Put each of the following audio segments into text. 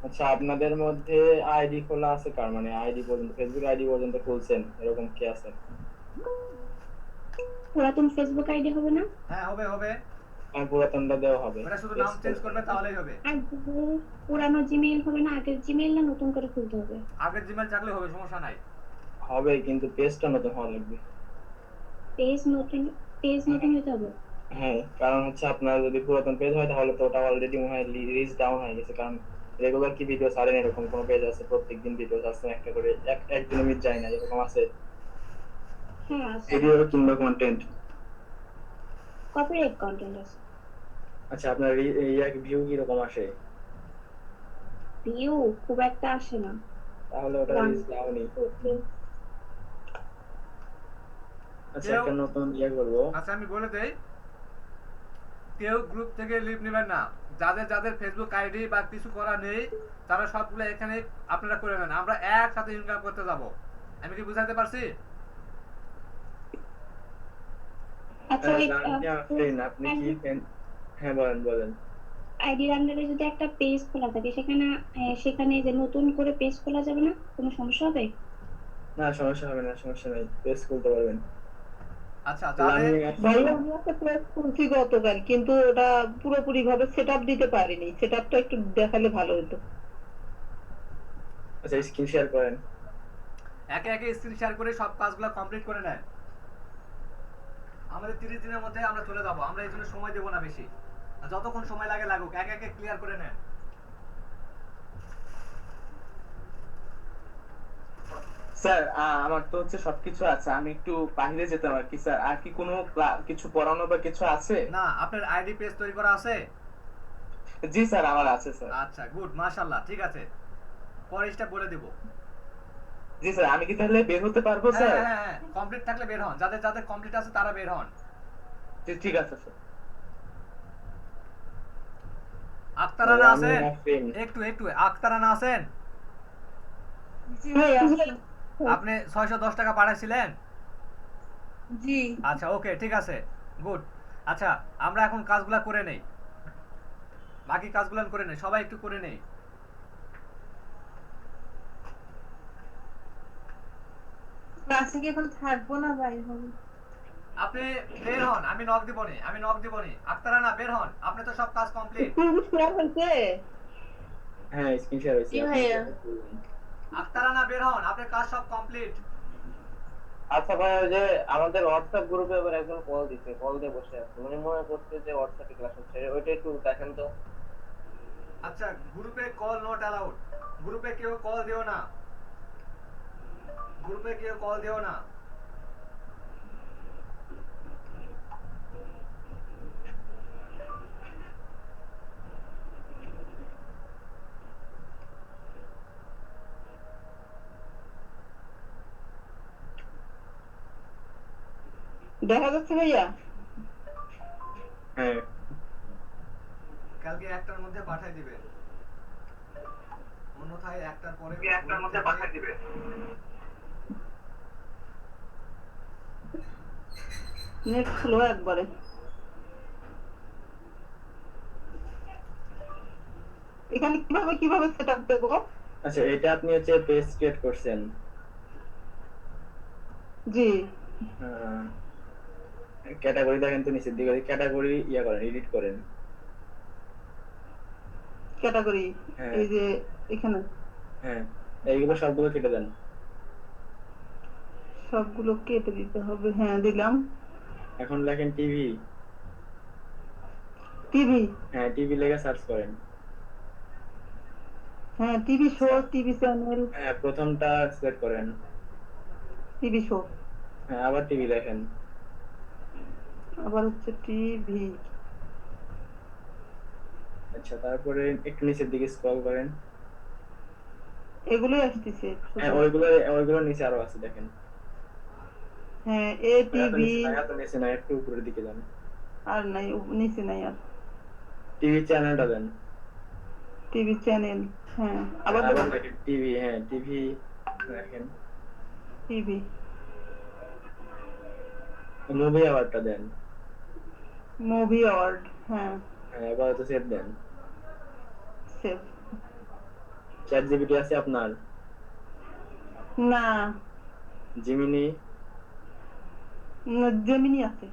আচ্ছা, আপনাদের মধ্যে আইডি খোলা আছে কার, মানে আইডি পর্যন্ত, ফেসবুক আইডি পর্যন্ত খুলছেন এরকম কি আছেন? পুরাতন ফেসবুক আইডি হবে না? হ্যাঁ হবে হবে। আমার পুরাতনটা দেওয়া হবে, ওটা শুধু নাম টেস্ট চেঞ্জ করে করবে দেখেন। তাহলেই হবে। আর পুরানো জিমেইল হবে না? আগের জিমেইল না নতুন করে খুলতে হবে? আগের জিমেল থাকলে হবে, সমস্যা নাই। হবে, কিন্তু পেজটা নতুন হওয়া লাগবে। পেজ নতুন, পেজ নতুন হতে হবে। হ্যাঁ, কারণ হচ্ছে আপনার যদি পুরাতন পেজ হয় তাহলে তো ওটা অলরেডি মনে হয় রিচ ডাউন হয়ে গেছে, কারণ রেগুলার কি ভিডিও ছাড়েন এরকম কোন পেজ আছে প্রত্যেকদিন ভিডিও ছাড়ছেন একটা করে, একদিনও মিস যায় না এরকম আছে? হ্যাঁ আছে। ভিডিও কিংবা কন্টেন্ট। কপিরাইট কন্টেন্ট আছে। আচ্ছা, আপনার ভিউ কিরকম আসে? ভিউ খুব একটা আসে না। তাহলে ওটা ওয়ান রিচ ডাউনই। Two three. আচ্ছা, কেউ একটা নতুন করবো। আচ্ছা আমি বলে দেই, কেউ গ্রুপ থেকে লিভ নেবেন না। যাদের যাদের ফেসবুক আইডি বা কিছু করা নেই তারা সবগুলো এখানে আপনারা করে নেন, আমরা একসাথে ইনকাম করতে যাব। আমি কি বুঝাতে পারছি? আচ্ছা ওই জানি ফ্রেন্ড, আপনি কি ফ্রেন্ড? হ্যাঁ, বলেন বলেন। আইডির আন্ডারে যদি একটা পেজ খোলা থাকে সেখানে সেখানে যে নতুন করে পেজ খোলা যাবে না? কোনো সমস্যা হবে? না, সমস্যা হবে না, সমস্যা নাই, পেজ খুলতে পারবেন। আচ্ছা তাহলে আমি যাদের ভাইয়া আমি একটা প্রেস খুলছি গতকাল, কিন্তু ওটা পুরোপুরি ভাবে সেট আপ দিতে পারিনি। সেট আপটা একটু দেখালে ভালো হতো। আচ্ছা, স্ক্রিন শেয়ার করেন। একে একে স্ক্রিন শেয়ার করে সব কাজগুলো কমপ্লিট করে নেন। আমাদের 30 দিনের মধ্যে আমরা চলে যাব, আমরা এই জন্য সময় দেব না বেশি। আর যতক্ষণ সময় লাগে লাগুক, একে একে ক্লিয়ার করে নেন। স্যার আমার তো হচ্ছে সবকিছু আছে, আমি একটু বাইরে যেতাম আর কি স্যার। আর কি কোনো কিছু পড়ানো বা কিছু আছে? না, আপনার আইডি পেজ তৈরি করা আছে? জি স্যার, আমার আছে স্যার। আচ্ছা গুড, মাশাআল্লাহ, ঠিক আছে, পরে স্টেপ বলে দিব। জি স্যার, আমি কি তাহলে বের হতে পারবো হ্যাঁ স্যার? হ্যাঁ হ্যাঁ হ্যাঁ, কমপ্লিট থাকলে বের হন, যাদের যাদের কমপ্লিট আছে তারা বের হন। জি ঠিক আছে স্যার। আক্তারানা আমি আছেন? ফ্রেন্ড। একটু একটু আক্তারানা আছেন? জি ভাইয়া। আপনি 610 টাকা পাঠাইছিলেন? জি। আচ্ছা ওকে, ঠিক আছে, গুড। আচ্ছা আমরা এখন কাজগুলা করে নেই, বাকি কাজগুলো করে নেই, সবাই একটু করে নেই। ক্লাসে কি এখন থাকবো না ভাই? হবে। আপনি বের হন, আমি নক দিবনি, আমি নক দিবনি। আক্তারানা বের হন, আপনি তো সব কাজ কমপ্লিট। একটু শেয়ার হয়েছে। হ্যাঁ, স্ক্রিন শেয়ার হয়েছে, জি আপনি ভাইয়া। আক্তারানা বের হন, আপনার কাজ সব কমপ্লিট। আচ্ছা ভাই, ওই যে আমাদের হোয়াটসঅ্যাপ গ্রুপে এবার একজন কল দিছে, কল দিয়ে বসে আছে, উনি মনে করছে যে হোয়াটসঅ্যাপে ক্লাস হচ্ছে, ওইটা একটু দেখেন তো। আচ্ছা, গ্রুপে কল নট অ্যালাউড, গ্রুপে কেউ কল দিও না, গ্রুপে কেউ কল দিও না। দেখা যাচ্ছে ভাইয়া? হ্যাঁ। কালকে একটার মধ্যে পাঠিয়ে দিবে, অন্যথায় একটার পরে একটার মধ্যে পাঠিয়ে দিবে। নেট স্লো একবারে। এখানে কিভাবে কিভাবে সেট আপ দেবো? আচ্ছা, এটা আপনি হচ্ছে পেজ ক্রিয়েট করছেন। জি। ক্যাটাগরি দেখেন তো, নিচের দিকে ক্যাটাগরি করেন, এডিট করেন। ক্যাটাগরি। হ্যাঁ এই যে এখানে হ্যাঁ, এইগুলো সবগুলো কেটে দেন। সবগুলো কেটে দিতে হবে। হ্যাঁ দিলাম। এখন লেখেন টিভি। টিভি। হ্যাঁ, টিভি লেগে সার্চ করেন। হ্যাঁ টিভি শো, টিভি চ্যানেল, হ্যাঁ, প্রথমটা সিলেক্ট করেন। TV show. হ্যাঁ, আবার টিভি লেখেন। আবার হচ্ছে টিভি। আচ্ছা, তারপরে একটু নিচের দিকে স্ক্রল করেন। এগুলোই আসতেছে হ্যাঁ, শুধু। ওইগুলো নিচে আরো আছে দেখেন। হ্যাঁ এ এত টিভি। নিচে না, এত নিচে না, একটু উপরের দিকে যান। আর নাই, নিচে নাই আর। টিভি চ্যানেলটা দেন। TV channel. হ্যাঁ আবার আবার দেবো। দেখেন টিভি, হ্যাঁ টিভি দেখেন। টিভি। মুভি আওয়ারটা দেন। Movie award. হ্যাঁ হ্যাঁ, এবার তো সেভ দেন। সেভ। চ্যাট জিপিটি আছে আপনার? না, জিমিনি? জেমিনি আছে।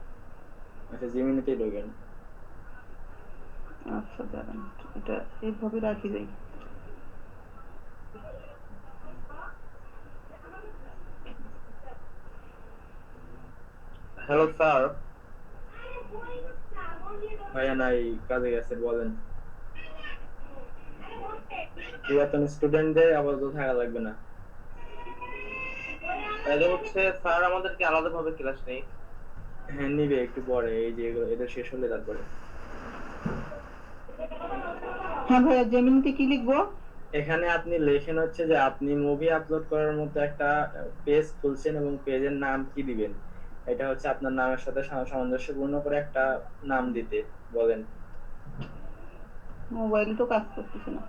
আচ্ছা, জিমিনিতেই ঢোকেন। আচ্ছা দাঁড়ান, এটা এইভাবে রাখি যাই। Hello sir. ভাইয়া নাই, কাজে গেছে, বলেন। পুরাতন স্টুডেন্টদের আপাতত থাকা লাগবে না। তাহলে হচ্ছে স্যার আমাদেরকে আলাদাভাবে ক্লাস নেই? হ্যাঁ নিবে একটু পরে, এই যে এদের শেষ হলে তারপরে। হ্যাঁ ভাইয়া, জেমিনিতে কি লিখবো? এখানে আপনি লেখেন হচ্ছে যে আপনি মুভি আপলোড করার মতো একটা পেজ খুলছেন এবং পেজের নাম কি দিবেন, এটা হচ্ছে আপনার নামের সাথে সামঞ্জস্যপূর্ণ করে একটা নাম দিতে বলেন। মোবাইল তো কাজ করতেছে না।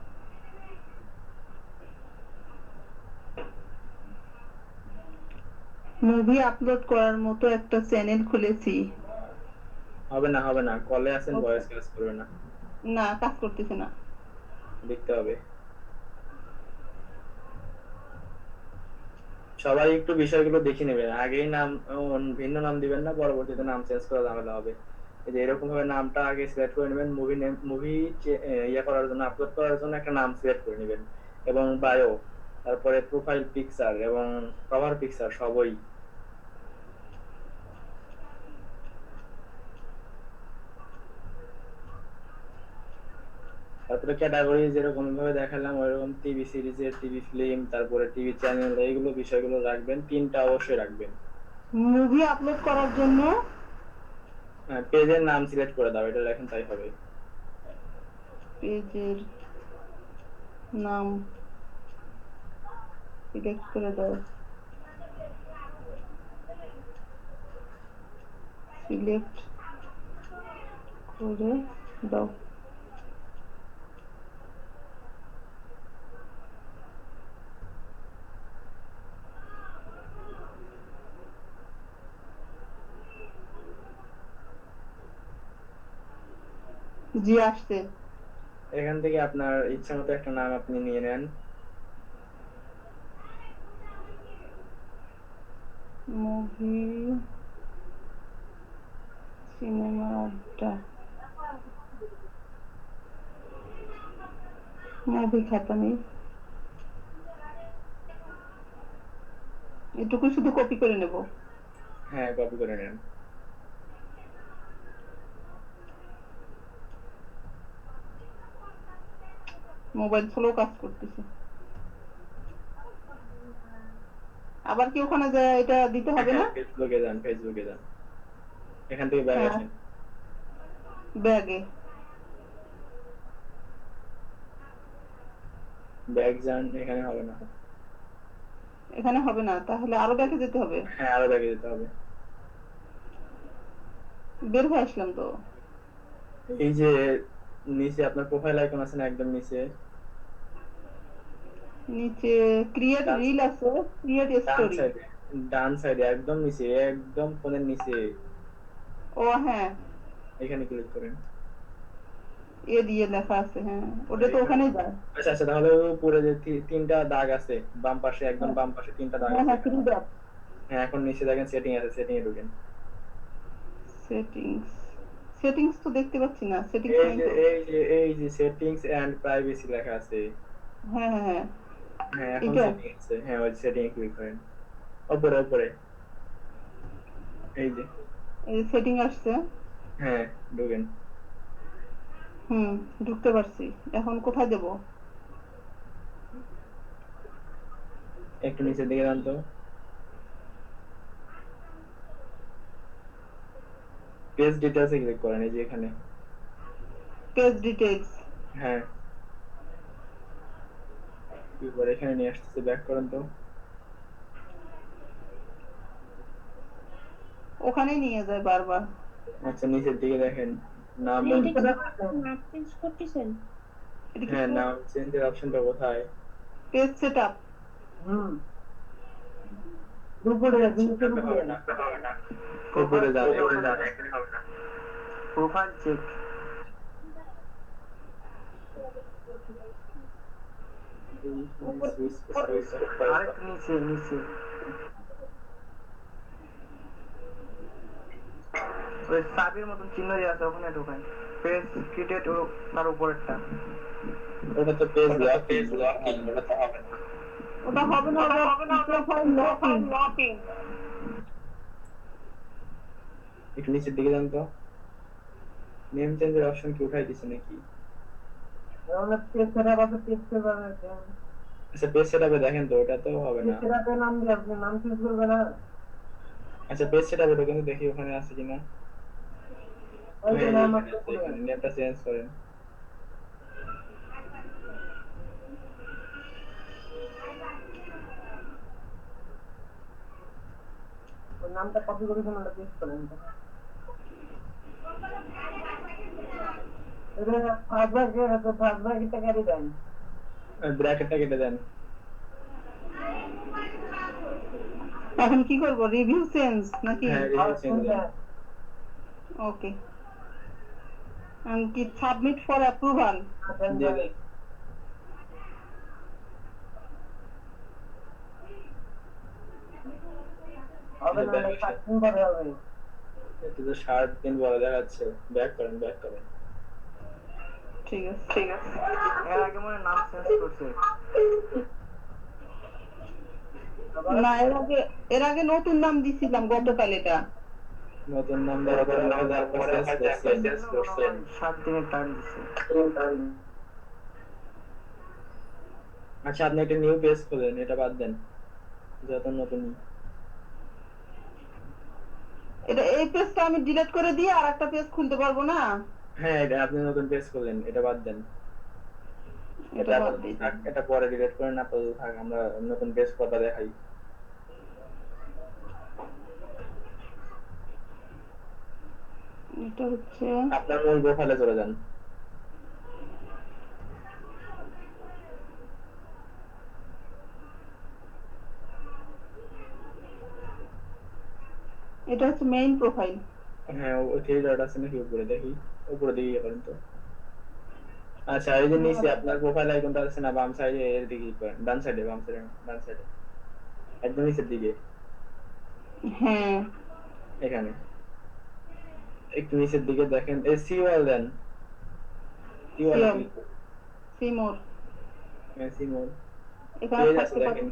মুভি আপলোড করার মতো একটা চ্যানেল খুলেছি। হবে না, হবে না, কলে আছেন, ভয়েস কাজ করবে না। না, কাজ করতেছে না। দেখতে হবে। সবাই একটু বিষয়গুলো দেখে নেবেন, আগেই নাম ভিন্ন নাম দিবেন না, পরবর্তীতে নাম চেঞ্জ করা ঝামেলা হবে। এই যে এরকম ভাবে নামটা আগে সিলেক্ট করে নেবেন, মুভি ইয়া করার জন্য, আপলোড করার জন্য একটা নাম সিলেক্ট করে নেবেন, এবং বায়ো, তারপরে প্রোফাইল পিকচার এবং কভার পিকচার সবই। তারপরে ক্যাটাগরি যেরকম ভাবে দেখালাম ওইরকম টিভি সিরিজের, টিভি ফিল্ম, তারপরে টিভি চ্যানেল, এইগুলো বিষয়গুলো রাখবেন, তিনটা অবশ্যই রাখবেন। মুভি আপলোড করার জন্য পেজের নাম সিলেক্ট করে দাও, এটা লেখেন তাই হবে। পেজের নাম সিলেক্ট করে দাও। সিলেক্ট করে দাও। জি আসছে। এখান থেকে আপনার ইচ্ছা মতো একটা নাম আপনি নিয়ে নেন। মুভি সিনেমা আড্ডা, মুভি খাতা নেই, এটুকু শুধু কপি করে নেব। হ্যাঁ, কপি করে নেন। মোবাইল স্লো কাজ করতেছে। আবার কি ওখানে যায় এটা দিতে হবে না? ফেসবুকে যান, ফেসবুকে যান, এখান থেকে ব্যাগ হ্যাঁ, আসেন। ব্যাগে। ব্যাগ যান, এখানে হবে না। এখানে হবে না, তাহলে আরো ব্যাগে যেতে হবে। হ্যাঁ, আরো ব্যাগে যেতে হবে। বের হয়ে আসলাম তো। এই যে নিচে আপনার প্রোফাইল আইকন আছে না, একদম নিচে নিচে ক্রিয়েট ডান রিল আছে, ক্রিয়েট ডান স্টোরি। সাইডে, ডান সাইডে একদম নিচে, একদম ফোনের নিচে, ও হ্যাঁ, এখানে ক্লিক করেন। এ দিয়ে লেখা আছে, হ্যাঁ ওটা তো ওখানেই যায়। আচ্ছা আচ্ছা, তাহলে উপরে যে তিনটা দাগ আছে বাম পাশে, একদম বাম পাশে তিনটা দাগ হ্যাঁ আছে। হ্যাঁ, থ্রি ডট। হ্যাঁ, এখন নিচে দেখেন সেটিং আছে, সেটিং এ ঢুকেন। সেটিংস, সেটিংস তো দেখতে পাচ্ছি না, সেটিংস এই নাই যে তো। এই যে সেটিংস এন্ড প্রাইভেসি লেখা আছে। হ্যাঁ হ্যাঁ হ্যাঁ, হ্যাঁ, এখন এটা সেটিং আছে, হ্যাঁ ওই সেটিং এ ক্লিক করেন, উপরে উপরে, এই যে, এই সেটিং আসছে। হ্যাঁ ঢুকেন। ঢুকতে পারছি। এখন কোথায় দেব? একটু নিচের দিকে যান তো। পেজ ডিটেইলস এ ক্লিক করেন, এই যে এখানে। Page details. হ্যাঁ, এবার এখানে নিয়ে আসতেছে, ব্যাক করেন তো। ওখানেই নিয়ে যায় বারবার। আচ্ছা, নিচের দিকে দেখেন, নাম, এটা কি নাম চেঞ্জ করতেছেন? এটা কি হ্যাঁ নাম চেঞ্জের অপশনটা কোথায়? Page setup? উপরে যান, উপরে যান, এখানে হবে না। Profile check. আরেকটু নিচে নিচে ওই সাবির মতন চিহ্ন দিয়ে আছে ওখানে ঢোকান পেজ ক্রিয়েটেড ও তার উপরেরটা ওটা তো পেজ লকিং ওটা তো হবে না ওটা হবে না, ওটা প্রোফাইল লকিং। একটু নিচের দিকে যান তো নেম চেঞ্জের অপশন কি উঠাই দিছে নাকি আমরা পেজ সেটআপ আছে, পেজ সেটআপ আছে, আচ্ছা পেজ সেটআপে দেখেন তো ওটা তো হবে পেজ না সেটআপে নাম দিয়ে আপনি নাম চুজ করবেন না। আচ্ছা পেজ সেটআপে তো কিন্তু দেখি ওখানে আছে কিনা ওই যে নাম আছে নেমটা চেঞ্জ করেন ওই নামটা কপি করে দেন, ওটা পেস্ট করেন। এটা ফার্স্টবার কেটে দেন, ব্র্যাকেটটা কেটে দেন এখন কি করব, রিভিউ চেঞ্জ নাকি? হ্যাঁ রিভিউ চেঞ্জ ওকে, কি সাবমিট ফর অ্যাপ্রুভাল? দিয়ে দেন হবে না, 7 দিন পরে হবে। এটা তো 60 দিন বড় দেখাচ্ছে ব্যাক করেন ঠিক আছে এর আগে মনে হয় নাম চেঞ্জ করছে না, এর আগে নতুন নাম দিছিলাম গতকাল, এটা নতুন নাম দেওয়ার পরে তারপরে চেঞ্জ করছেন 7 দিনের টাইম দিছে আচ্ছা আপনি একটা নিউ পেজ খোলেন এটা বাদ দেন যত নতুন এটা এই পেজটা আমি ডিলিট করে দিয়ে আর একটা পেজ খুলতে পারবো না? হ্যাঁ এটা আপনি নতুন পেজ খোলেন এটা বাদ দেন এটা বাদ দিই। এটা পরে ডিলিট করেন আপাতত থাক আমরা নতুন পেজ কথা দেখাই এটা হচ্ছে আপনার মূল প্রোফাইলে চলে যান এটা হচ্ছে মেইন প্রোফাইল। হ্যাঁ ওই থ্রি ডট আছে নাকি উপরে দেখি উপরে দিকে ইয়ে করেন তো আচ্ছা এই যে নিচে আপনার প্রোফাইল আইকনটা আছে না বাম সাইডে এর দিকে করেন ডান সাইডে ডান সাইডে একদম নিচের দিকে হ্যাঁ এখানে একটু নিচের দিকে দেখেন এই সি ওয়াল দেন সিমোর সিমোর এখানে পেজ আছে থাকতে পারে। দেখেন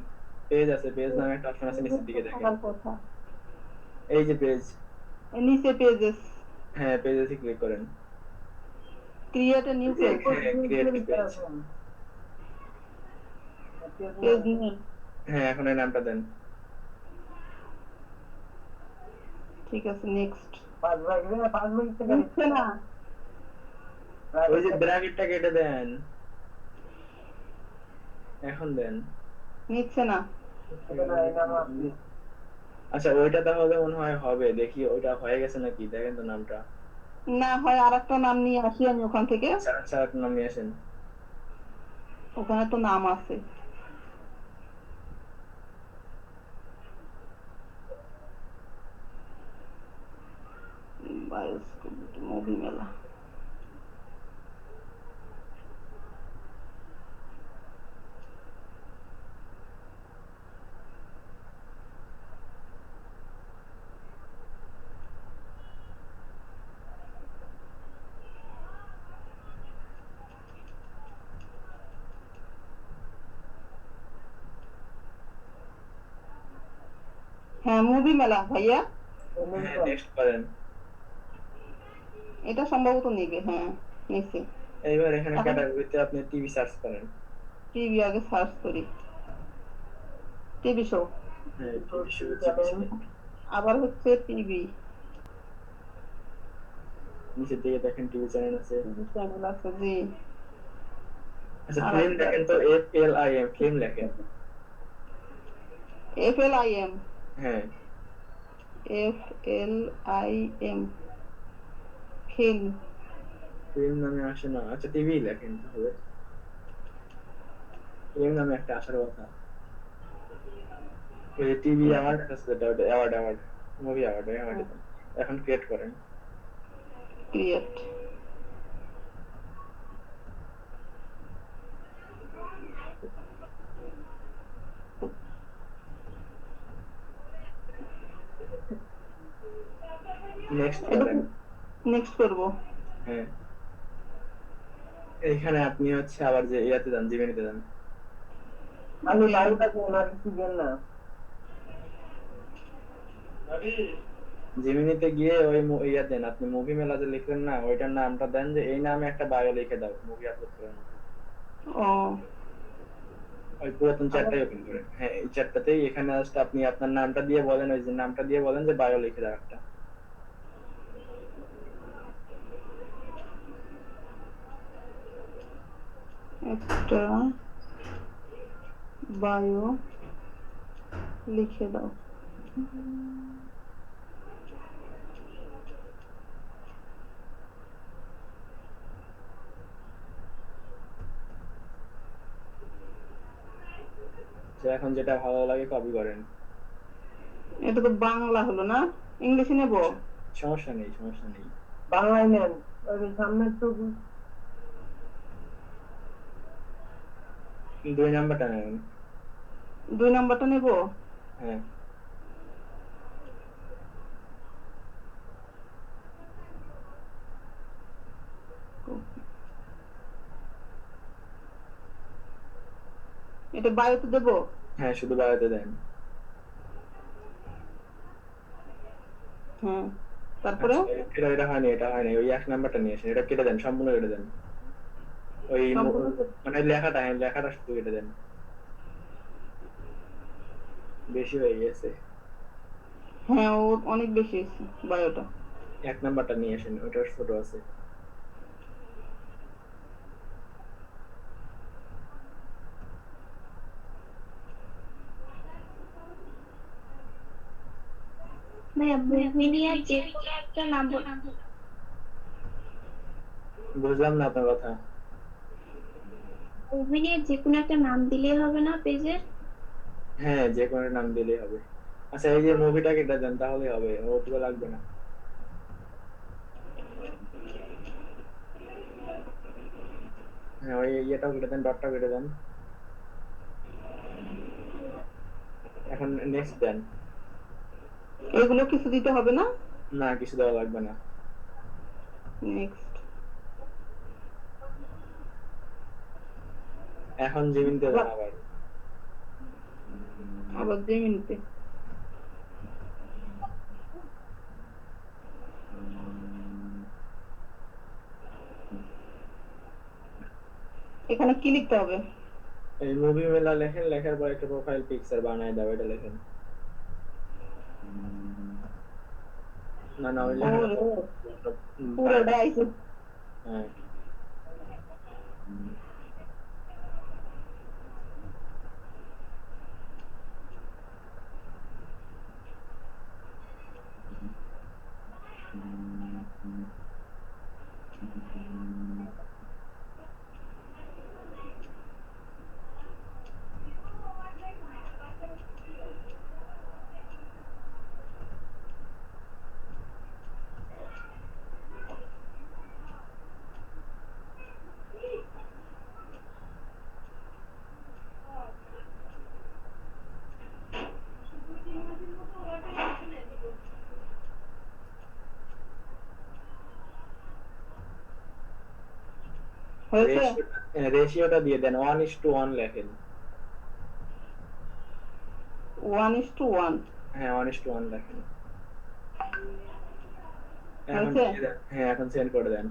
পেজ আছে পেজ নামে একটা অপশন আছে নিচের দিকে দেখেন থাকার কথা। এই যে পেজ এর নিচে পেজেস, হ্যাঁ পেজে ক্লিক করেন create a new page, create page page name. হ্যাঁ এখন এই নামটা দেন ঠিক আছে, নেক্সট। পাসভাগ থেকে হচ্ছে না, ওই যে ব্র্যাকেটটা কেটে দেন এখন দেন নিচ্ছে না। আচ্ছা ওইটা তাহলে মনে হয় হবে দেখি ওইটা হয়ে গেছে নাকি দেখেন তো নামটা না হয় আরেকটা নাম নিয়ে আসি আমি ওখান থেকে, আচ্ছা একটা নাম নিয়ে আসেন ওখানে তো নাম আছে। বায়োস্কোপ মুভি মেলা, হ্যাঁ মুভি মেলা ভাইয়া, নেক্সট করেন এটা সম্ভবত নিবে। হ্যাঁ নিচ্ছে। এইবার এখানে ক্যাটাগরিতে আপনি টিভি সার্চ করেন টিভি আগে সার্চ করি, টিভি শো, হ্যাঁ টিভি শো আবার হচ্ছে টিভি নিচের দিকে দেখেন টিভি চ্যানেল আছে চ্যানেল আছে। জি আচ্ছা ফিল্ম দেখেন তো FLIM ফিল্ম লেখেন FLIM, হ্যাঁ FLIM ফিল্ম, ফিল্ম নামে আসে না আচ্ছা টিভি লেখেন তাহলে ফিল্ম নামে একটা আসার কথা ওই টিভি অ্যাওয়ার্ড আছে যেটা অ্যাওয়ার্ড মুভি অ্যাওয়ার্ড এখন ক্রিয়েট করেন ক্রিয়েট। নেক্সট এটা করেন। নেক্সট করব। হ্যাঁ, এইখানে আপনি হচ্ছে আবার যে ইয়াতে যান, জিমেনিতে যান। আমি বাড়িটা কোন আর কিছু দেন না। জিমিনিতে গিয়ে ওই ইয়া দেন, আপনি মুভি মেলা যে লিখলেন না, ওইটার নামটা দেন যে এই নামে একটা বায়ো লিখে দাও মুভি আপলোড করার মতো। ও ওই পুরাতন চ্যাটটাই ওপেন করেন। হ্যাঁ, এই চ্যাটটাতেই এখানে জাস্ট আপনি আপনার নামটা দিয়ে বলেন, ওই যে নামটা দিয়ে বলেন যে বায়ো লিখে দাও একটা। একটা বায়ো লিখে দাও। তো এখন যেটা ভালো লাগে কপি করেন। এটা তো বাংলা হলো না, ইংলিশে নেব? সমস্যা নেই, সমস্যা নেই। বাংলায় নেন, ওই সামনে একটু 2 নাম্বারটা নেন। 2 নাম্বারটা নেব। হ্যাঁ, এটা বায়োতে দেব। হ্যাঁ, শুধু বায়োতে দেন। হ্যাঁ, তারপরে আচ্ছা, এটা এটা হয়নি, এটা হয়নি, ওই 1 নাম্বারটা নিয়ে আসেন, এটা কেটে দেন, সম্পূর্ণ কেটে দেন। ওই মানে লেখাটা, হ্যাঁ লেখাটা শুধু কেটে দেন, বেশি হয়ে গেছে। হ্যাঁ, ও অনেক বেশি হয়েছে বায়োটা। 1 নাম্বারটা নিয়ে আসেন, ওটার ছোট আছে। ভাইয়া মুভি নিয়ে যে কোনো একটা নাম বুঝলাম না আপনার কথা। মুভি নিয়ে যে কোনো একটা নাম দিলেই হবে না পেজের? হ্যাঁ, যে কোনো একটা নাম দিলেই হবে। আচ্ছা, এই যে মুভিটা কেটে দেন তাহলে হবে, ওটুকু লাগবে না। হ্যাঁ, ওই ইয়েটাও কেটে দেন, ডটটাও কেটে দেন। এখন নেক্সট দেন। এগুলো কিছু দিতে হবে না? না, কিছু দেওয়া লাগবে না। নেক্সট। এখন জিমিনতে দেন আবার। আবার 2 মিনিটে। এখানে কি লিখতে হবে? এই মুভি মেলা লেখেন, লেখার পর একটা প্রোফাইল পিকচার বানায় দাও, এটা লেখেন। না না, ওই লেখাটা ওরে, পুরোটা আইছে। হ্যাঁ, হয়েছে? রেশিওটা দিয়ে দেন, 1:1 লেখেন। 1:1। হ্যাঁ, 1:1 লেখেন। এখন হয়েছে? দিয়ে দেন। হ্যাঁ, এখন সেন্ড করে দেন।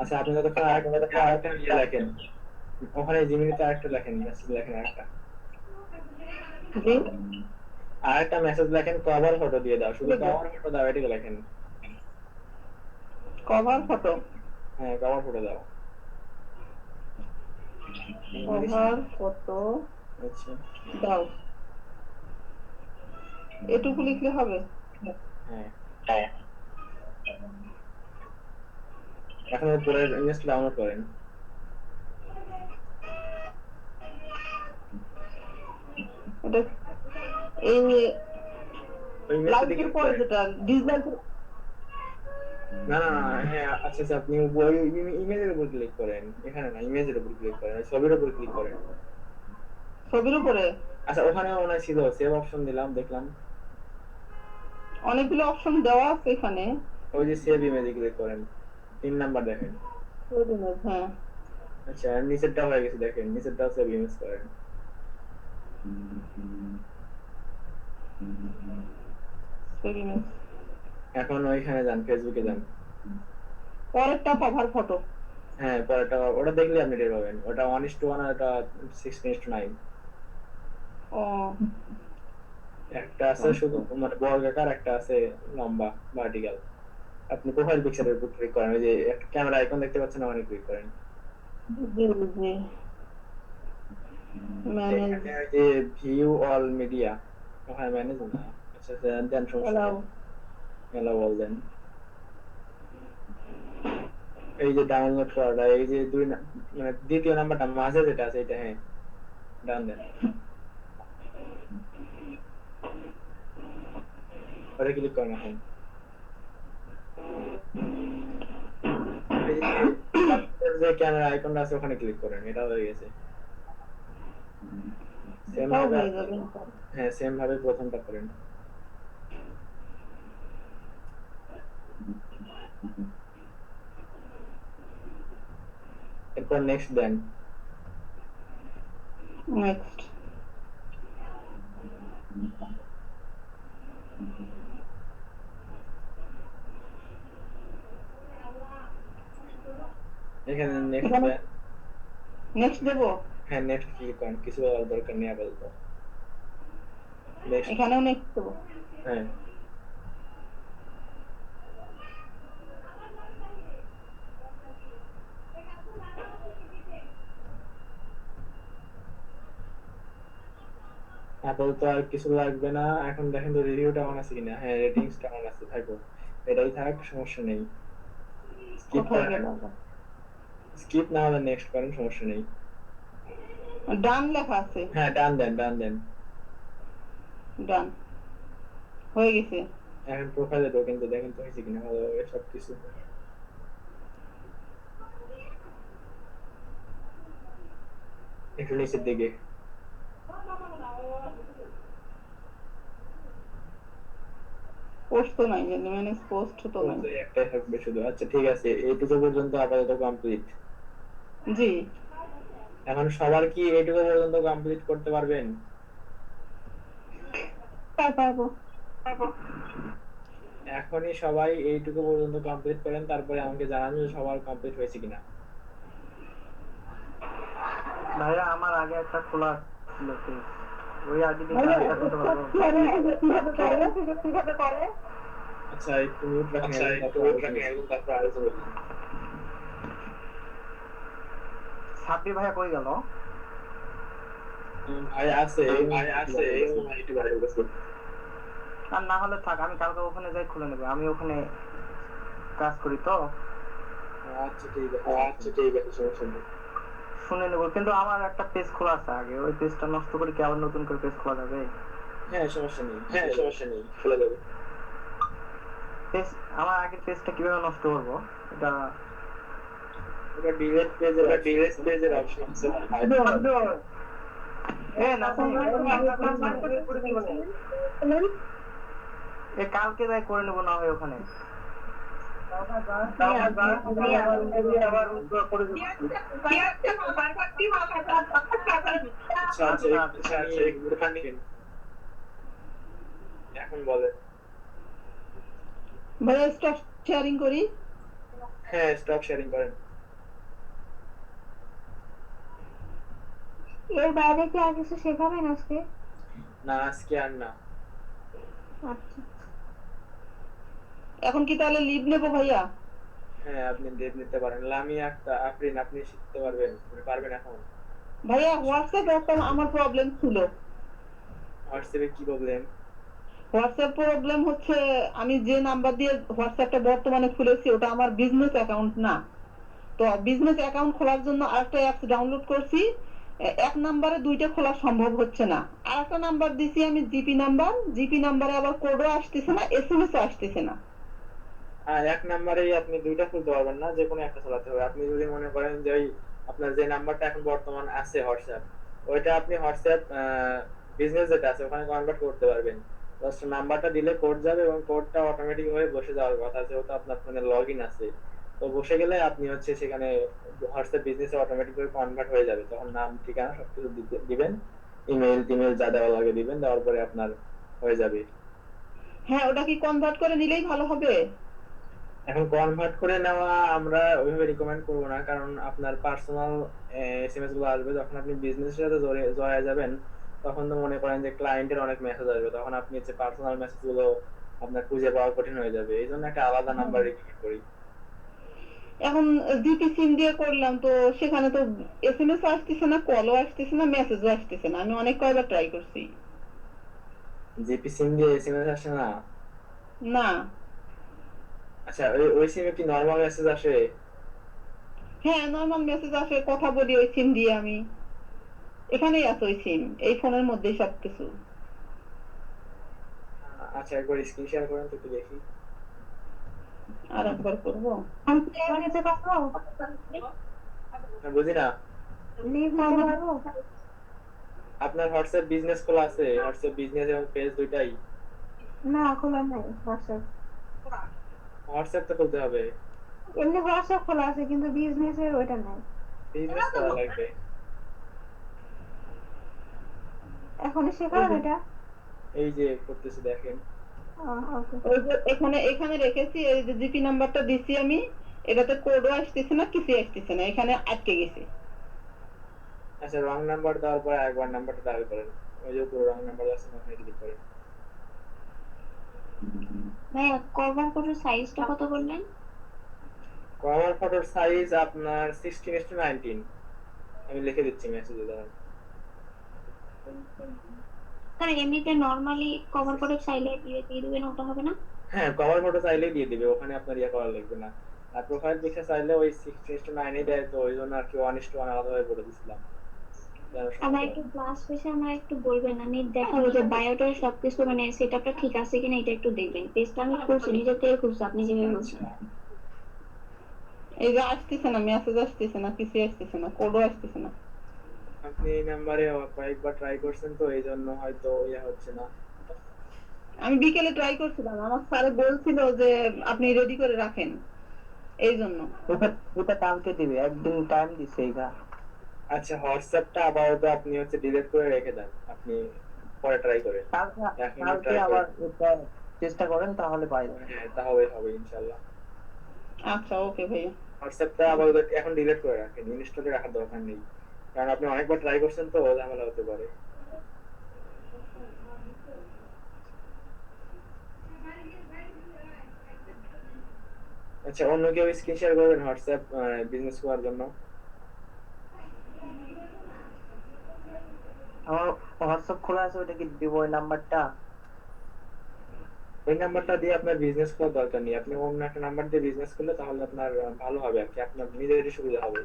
আচ্ছা, আপনি যতক্ষণ আরেকটা ইয়ে লেখেন, ওখানে জিমিনিতে আরেকটা লেখেন, মেসেজ লেখেন আরেকটা। জি, আরেকটা মেসেজ লেখেন, কভার ফটো দিয়ে দাও, শুধু কভার ফটো দাও, এটাকে লেখেন। Cover photo. হ্যাঁ, কভার ফটো দাও। কভার ফটো আচ্ছা, দাও। এটুকু লিখলে হবে? হ্যাঁ। এখন পরের ইমেজটা ডাউনলোড করেন। এটা এই ওই ইমেজটা লাইকের দেখে পরে যেটা ডিসলাইক, না না না, হ্যাঁ আচ্ছা আচ্ছা, আপনি ইমেজের উপর ক্লিক করেন, এখানে না, ইমেজের উপর ক্লিক করেন, ছবির উপর ক্লিক করেন। ছবির উপরে আচ্ছা ওখানে মনে হয় ছিল সেভ অপশন, দিলাম দেখলাম। অনেকগুলো অপশন দেওয়া আছে এখানে। ওই যে সেভ ইমেজে ক্লিক করেন, 3 নাম্বার দেখেন। হ্যাঁ আচ্ছা আর নিচেরটা হয়ে গেছে, দেখেন নিচেরটা সেভ ইমেজ করেন। save image। এখন ওইখানে যান, ফেসবুকে যান। পরেরটা কভার ফটো। হ্যাঁ পরেরটা ওটা দেখলে আপনি টের পাবেন, ওটা 1:1 আর এটা 16:9। ও একটা আছে শুধু মানে বর্গাকার, একটা আছে লম্বা ভার্টিক্যাল। আপনি প্রোফাইল পিকচারের উপর ক্লিক করেন, ওই যে একটা ক্যামেরা আইকন দেখতে পাচ্ছেন, ওখানে ক্লিক করেন। জি জি ম্যানেজ এখানে ওই যে ভিউ অল মিডিয়া, ওখানে ম্যানেজ না। আচ্ছা আচ্ছা, দেন সমস্যা অ্যালাউ। নেই, এলাও বল দেন। এই যে ডাউনলোড করাটা, এই যে মানে দ্বিতীয় নাম্বারটা মাঝে যেটা আছে এটা, হ্যাঁ ডান দেন, ওটা ক্লিক করেন। এখন এই যে ক্যামেরা আইকনটা আছে ওখানে ক্লিক করেন, এটা হয়ে গেছে। সেম এটাও ভাবে, হয়ে যাবে। হ্যাঁ সেম ভাবে প্রথমটা করেন। এরপর নেক্সট দেন। নেক্সট এখানে নেক্সট এখানে- দেন। নেক্সট দেবো। হ্যাঁ নেক্সট ক্লিক করেন, কিছু বলার দরকার নেই আপাতত। নেক্সট, এখানেও নেক্সট দেবো। হ্যাঁ আপাতত আর কিছু লাগবে না। এখন দেখেন তো রিভিউটা অন আছে কিনা। হ্যাঁ রেটিংসটা অন আছে, থাকো এটাই থাক, সমস্যা নেই। স্কিপ কোথায় গেল? স্কিপ না হলে নেক্সট করেন, সমস্যা নেই। ডান লেখা আছে। হ্যাঁ ডান দেন, ডান দেন। ডান হয়ে গেছে। এখন প্রোফাইলে ঢোকেন তো, দেখেন তো হয়েছে কিনা ভালোভাবে সবকিছু। একটু নিচের দিকে পোস্ট তো নাই, ম্যানেজ পোস্ট তো নাই। একটাই থাকবে শুধু। আচ্ছা ঠিক আছে, এইটুকু পর্যন্ত আপাতত কমপ্লিট। জি এখন সবার কি এইটুকু পর্যন্ত কমপ্লিট করতে পারবেন? পারবো। এখনই সবাই এইটুকু পর্যন্ত কমপ্লিট করেন, তারপরে আমাকে জানান যে সবার কমপ্লিট হয়েছে কিনা। ভাইয়া আমার আগে একটা খোলা ছিল পেজ, ওই আইডি দিয়ে ভাইয়া, কানেক্ট করতে পারবো? কিভাবে করে? আচ্ছা একটু মিউট রাখেন, তারপর আলোচনা করি। সাব্বির ভাইয়া কই গেল? ভাই আছে, একটু বাইরে গেছে। আর না হলে থাক, আমি কালকে ওখানে যাই খুলে নেবো, আমি ওখানে কাজ করি তো। আচ্ছা ঠিক আছে, আচ্ছা ঠিক আছে, সমস্যা নেই। শুনে নেবো, কিন্তু আমার একটা পেজ খোলা আছে আগে, ওই পেজটা নষ্ট করে কি আবার নতুন করে পেজ খোলা যাবে? হ্যাঁ সমস্যা নেই, হ্যাঁ সমস্যা নেই, খোলা যাবে। পেজ, আমার আগের পেজটা কিভাবে নষ্ট করবো এটা? ওটা ডিলিট পেজের অপশন আছে। কালকে যাই করে নেবো না হয় ওখানে। আচ্ছা আচ্ছা একটুখানি এখন বলেন। ভাইয়া স্টপ শেয়ারিং করি। হ্যাঁ স্টপ শেয়ারিং করেন। এর বাইরে কি আর কিছু শেখাবেন আজকে? না আজকে আর না। আচ্ছা এখন কি তাহলে লিভ নেবো ভাইয়া? হ্যাঁ আপনি ডেট নিতে পারেন। লামি আফরিন আপনি শিখতে পারবেন, পারবেন এখন? ভাইয়া হোয়াটসঅ্যাপ একটা আমার প্রবলেম ছিল। হোয়াটসঅ্যাপে কি প্রবলেম? হোয়াটসঅ্যাপ প্রবলেম হচ্ছে, আমি যে নাম্বার দিয়ে হোয়াটসঅ্যাপটা বর্তমানে খুলেছি ওটা আমার বিজনেস অ্যাকাউন্ট না। তো বিজনেস অ্যাকাউন্ট খোলার জন্য আরেকটা অ্যাপস ডাউনলোড করছি, এক নাম্বারে দুইটা খোলা সম্ভব হচ্ছে না। আর একটা নাম্বার দিছি আমি জিপি নাম্বারে আবার কোডও আসতেছে না, এসএমএস ও আসতেছে না। এক নাম্বারেই আপনি দুইটা খুলতে পারবেন না, যে কোনো একটা চালাতে হবে। আপনি যদি মনে করেন যে ওই আপনার যে নাম্বারটা এখন বর্তমান আছে হোয়াটসঅ্যাপ, ওইটা আপনি হোয়াটসঅ্যাপ বিজনেস যেটা আছে ওখানে কনভার্ট করতে পারবেন। জাস্ট নাম্বারটা দিলে কোড যাবে এবং কোডটা অটোমেটিক হয়ে বসে যাওয়ার কথা, যেহেতু আপনার ফোনে লগ ইন আছে। তো বসে গেলে আপনি হচ্ছে সেখানে হোয়াটসঅ্যাপ বিজনেসে অটোমেটিক ভাবে কনভার্ট হয়ে যাবে। তখন নাম ঠিকানা সবকিছু দিবেন, ইমেল টিমেল যা দেওয়া লাগে দিবেন, দেওয়ার পরে আপনার হয়ে যাবে। হ্যাঁ, ওটা কি কনভার্ট করে নিলেই ভালো হবে? এখন কনভার্ট করে নেওয়া আমরা ওইভাবে রিকমেন্ড করব না, কারণ আপনার পার্সোনাল এসএমএস গুলো আসবে যখন আপনি বিজনেসের সাথে জড়ায় যাবেন। তখন তো মনে করেন যে ক্লায়েন্টের অনেক মেসেজ আসবে, তখন আপনি হচ্ছে পার্সোনাল মেসেজ গুলো আপনার খুঁজে পাওয়া কঠিন হয়ে যাবে। এই জন্য একটা আলাদা নাম্বার রিকমেন্ড করি। এখন জিপি সিম দিয়ে করলাম, তো সেখানে তো এসএমএস আসতেছে না, কলও আসতেছে না, মেসেজও আসতেছে না। আমি অনেক কয়বার ট্রাই করছি। জিপি সিম দিয়ে এসএমএস আসে না? না। আচ্ছা, ওই ওই সিমে কি নরমাল মেসেজ আসে? হ্যাঁ, নরমাল মেসেজ আসে, কথা বলি ওই সিম দিয়ে আমি। এখানেই আছে ওই সিম, এই ফোনের মধ্যেই সবকিছু। আচ্ছা, একবার স্ক্রিন শেয়ার করেন তো একটু দেখি। আর একবার করবো। বুঝি না। আপনার হোয়াটসঅ্যাপ বিজনেস খোলা আছে? হোয়াটসঅ্যাপ বিজনেস এবং পেজ দুইটাই? না, খোলা নাই হোয়াটসঅ্যাপ। হোয়াটসঅ্যাপ তো খুলতে হবে। এমনি হোয়াটসঅ্যাপ খোলা আছে কিন্তু বিজনেসের ওইটা নাই। বিজনেস করা লাগবে। এখন শেখাবেন এটা? এই যে করতেছি দেখেন। ওকে। ওই যে এখানে এখানে রেখেছি, এই যে জিপি নাম্বারটা দিছি আমি, এটাতে কোডও আসতেছে না, কিছু আসতেছে না, এখানে আটকে গেছে। আচ্ছা, রং নাম্বার দেওয়ার পরে একবার নাম্বারটা ডায়াল করেন। ওই যে পুরো রং নাম্বার আছে না, ওখানে ক্লিক করেন। ভাইয়া কভার ফটোর সাইজটা কত বললেন? কভার ফটোর সাইজ আপনার 16:19। আমি লিখে দিচ্ছি মেসেজে, দাঁড়ান। কারণ এমনিতে নরমালি কভার ফটো চাইলে দিয়ে দিবেন, ওটা হবে না? হ্যাঁ, কভার ফটো চাইলেই দিয়ে দিবে, ওখানে আপনার ইয়ে করা লাগবে না। আর প্রোফাইল পিকচার চাইলে ওই 16:9 দেয়, তো ওই জন্য আর কি 1:1 আলাদাভাবে বলে দিছিলাম। আমার একটু ক্লাস শেষে আমার একটু বলবেন, আমি দেখাবো যে বায়োটার সবকিছু মানে সেটআপটা ঠিক আছে কিনা, এটা একটু দেখবেন। পেজটা আমি খুলছি, নিজের থেকে খুলছি, আপনি যেভাবে বলছেন। এই যে আসতেছে না, মেসেজ আসতেছে না, কিছু আসতেছে না, কোডও আসতেছে না। আপনি এই নাম্বারে কয়েকবার ট্রাই করছেন, তো এই জন্য হয়তো ইয়ে হচ্ছে না। আমি বিকেলে ট্রাই করছিলাম, আমার স্যার বলছিল যে আপনি রেডি করে রাখেন, এই জন্য। ওটা কালকে দিবে, একদিন টাইম দিছে এইটা। আচ্ছা, হোয়াটসঅ্যাপটা আপাতত আপনি হচ্ছে ডিলিট করে রেখে দেন, আপনি পরে ট্রাই করেন। কালকে আবার এটা চেষ্টা করেন, তাহলে পাই যাবেন। হ্যাঁ, তাহলে হবে ইনশাআল্লাহ। আচ্ছা, ওকে ভাইয়া। হোয়াটসঅ্যাপটা আপাতত এখন ডিলিট করে রাখেন, ইনস্টলে রাখার দরকার নেই, কারণ আপনি অনেকবার ট্রাই করছেন তো ঝামেলা হতে পারে। আচ্ছা, অন্য কেউ স্ক্রিন শেয়ার করবেন হোয়াটসঅ্যাপ বিজনেস করার জন্য? আমার হোয়াটসঅ্যাপ খোলা আছে, ওটা কি দিব ওই নাম্বারটা? ওই নাম্বারটা দিয়ে আপনার বিজনেস করার দরকার নেই, আপনি অন্য একটা নাম্বার দিয়ে বিজনেস করলে তাহলে আপনার ভালো হবে আর কি, আপনার নিজেরই সুবিধা হবে।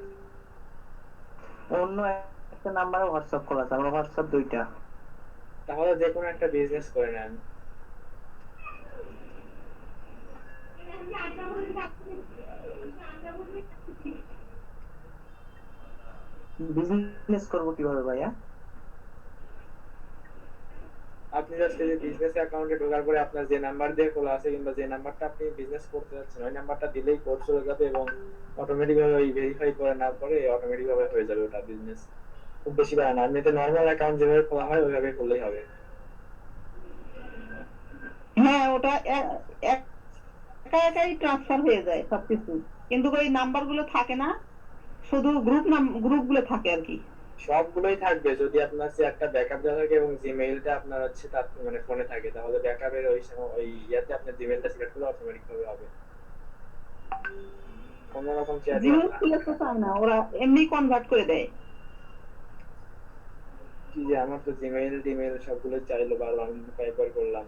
অন্য একটা নাম্বারে হোয়াটসঅ্যাপ খোলা আছে, আমার হোয়াটসঅ্যাপ দুইটা। তাহলে যে কোনো একটা বিজনেস করে নেন। বিজনেস করবো কিভাবে ভাইয়া? আপনি জাস্ট এই যে বিজনেস অ্যাকাউন্টে ঢোকার পরে আপনার যে নাম্বার দিয়ে খোলা আছে কিংবা যে নাম্বারটা আপনি বিজনেস করতে যাচ্ছেন ওই নাম্বারটা দিলেই কোড চলে যাবে এবং অটোমেটিক ভাবে ওই ভেরিফাই করে না পরে অটোমেটিক ভাবে হয়ে যাবে ওটা বিজনেস। খুব বেশি ব্যাপার না, এমনিতে নরমাল অ্যাকাউন্ট যেভাবে খোলা হয় ওইভাবে করলেই হবে। হ্যাঁ, ওটা একা একাই ট্রান্সফার হয়ে যায় সবকিছু, কিন্তু ওই নাম্বার গুলো থাকে না, শুধু গ্রুপ গুলো থাকে আর কি। সবগুলোই থাকবে যদি আপনার সে একটা ব্যাকআপ দেওয়া থাকে এবং জিমেইলটা আপনার হচ্ছে তার মানে ফোনে থাকে, তাহলে ব্যাকআপের ওই সময় ওই ইয়াতে আপনার জিমেইলটা সিলেক্ট করলে অটোমেটিক ভাবে হবে। কোনো রকম চ্যাট জিমেল খুলে তো চায় না, ওরা এমনি কনভার্ট করে দেয়। কি যে আমার তো জিমেইল টিমেইল সবগুলো চাইলো, বারবার আমি কয়েকবার করলাম।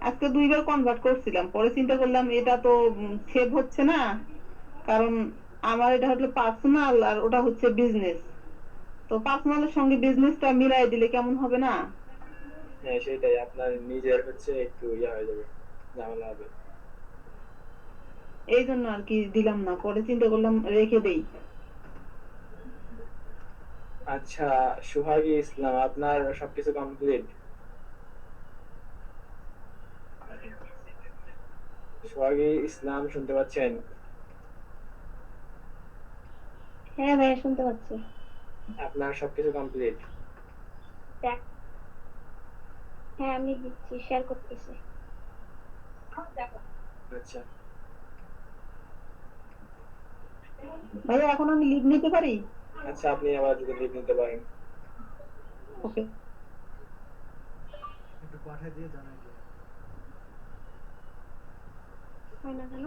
আজকে 2বার কনভার্ট করছিলাম, পরে চিন্তা করলাম এটা তো সেভ হচ্ছে না, কারণ আমার এটা হলো পার্সোনাল আর ওটা হচ্ছে বিজনেস, তো পার্সোনালের সঙ্গে বিজনেসটা মিলাই দিলে কেমন হবে না? হ্যাঁ, সেটাই, আপনার নিজের হচ্ছে একটু ইয়া হয়ে যাবে। ঝামেলা হবে। এই জন্য আর কি দিলাম না, পরে চিন্তা করলাম রেখে দেই। আচ্ছা, সোহাগী ইসলাম, আপনার সবকিছু কমপ্লিট? সোহাগী ইসলাম শুনতে পাচ্ছেন? হ্যাঁ ভাইয়া শুনতে পাচ্ছি। আপনার সবকিছু কমপ্লিট? দেখ, হ্যাঁ আমি দিচ্ছি, শেয়ার করতেছি। আচ্ছা, ভাইয়া এখন আমি লিভ নিতে পারি? আচ্ছা আপনি আবার যদি লিভ নিতে পারেন। ওকে। একটু পাঠিয়ে দিয়ে জানাই দিও। হয় না কেন?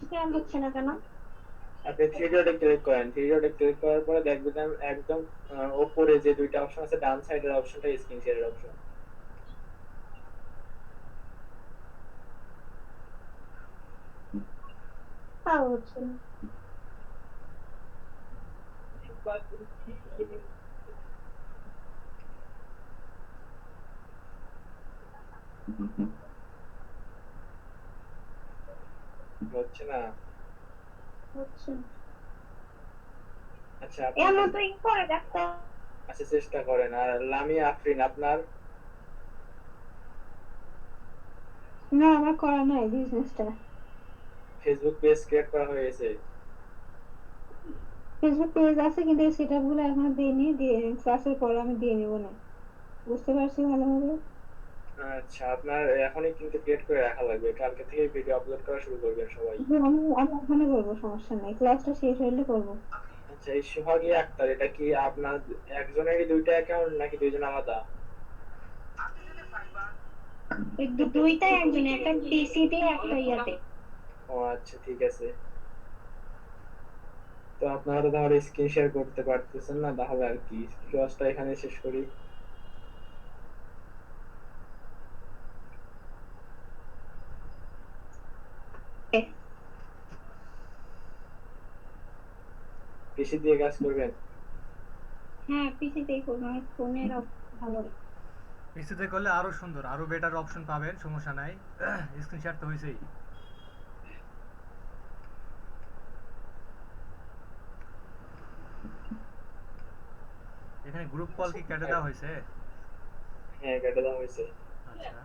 শেয়ার হচ্ছে না কেন? আপনি থ্রি ডটে ক্লিক করেন, থ্রি ডটে ক্লিক করার পরে দেখবেন একদম উপরে যে দুইটা অপশন আছে, ডান সাইডের অপশনটা স্ক্রিন শেয়ারের অপশন। তাও হচ্ছে না। হচ্ছে না? হচ্ছে না। আচ্ছা এর আপনি মতো ই করে দেখতে। আচ্ছা চেষ্টা করেন। আর লামিয়া আফরিন, আপনার? না আমার করা নাই বিজনেসটা। ফেসবুক পেজ ক্রিয়েট করা হয়ে গেছে? ফেসবুক পেজ আছে কিন্তু এই সেটআপ গুলো এখনো দিইনি, দিয়ে ক্লাসের পরে আমি দিয়ে নিব না। বুঝতে পারছি ভালোভাবে। আচ্ছা, আপনার এখনই কিন্তু ক্রিয়েট করে রাখা লাগবে, কালকে থেকে ভিডিও আপলোড করা শুরু করবেন সবাই। আমি আমি ওখানে করবো, সমস্যা নাই, ক্লাসটা শেষ হইলে করবো। আচ্ছা, এই সোহাগী আক্তার, এটা কি আপনার একজনেরই দুইটা অ্যাকাউন্ট নাকি দুইজন আলাদা? ওই দুইটাই একজন, একটা পিসিতে একটা ইয়াতে। ও আচ্ছা ঠিক আছে। তো আপনারা তো তাহলে স্ক্রিন শেয়ার করতে পারতেছেন না, তাহলে আর কি ক্লাসটা এখানে শেষ করি। পিসি দিয়ে কাজ করবেন? হ্যাঁ পিসিতেই করবো, আমার ফোনের ভালো। পিসিতে করলে আরো সুন্দর, আরো বেটার অপশন পাবেন, সমস্যা নাই। স্ক্রিনশট তো হয়েছেই। এখানে গ্রুপ কল কি কেটে দেওয়া হয়েছে? হ্যাঁ কেটে দেওয়া হয়েছে। আচ্ছা,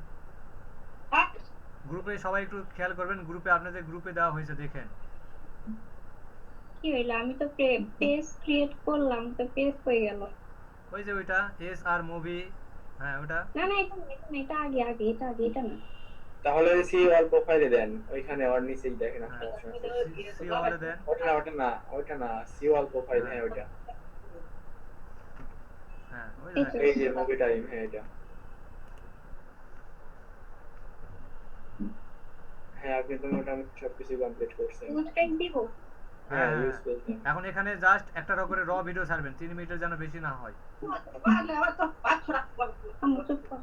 গ্রুপে সবাই একটু খেয়াল করবেন, গ্রুপে আপনাদের গ্রুপে দেওয়া হয়েছে দেখেন। কি হইলো, আমি তো পেজ ক্রিয়েট করলাম, তো পেজ হয়ে গেল। ওই যে ওইটা এস আর মুভি, হ্যাঁ ওটা। না না, এটা আগে আগে, এটা আগে, এটা না। তাহলে সি অল প্রোফাইলে দেন, ওইখানে ওর নিচেই দেখেন একটা হ্যাঁ, অপশন আছে। সি ওয়ালে দেন। ওটা না সি অল প্রোফাইল, হ্যাঁ ওইটা। হ্যাঁ ওই এই তো। এই যে মুভি টাইম, হ্যাঁ এটা। হ্যাঁ আপনি তো মোটামুটি সবকিছু কমপ্লিট করছেন। বুস্টার দিব। হ্যাঁ হ্যাঁ, ইউজ করছেন। এখন এখানে জাস্ট একটা করে র ভিডিও ছাড়বেন, 3 মিনিটের যেন বেশি না হয়। আমার চুপ কর।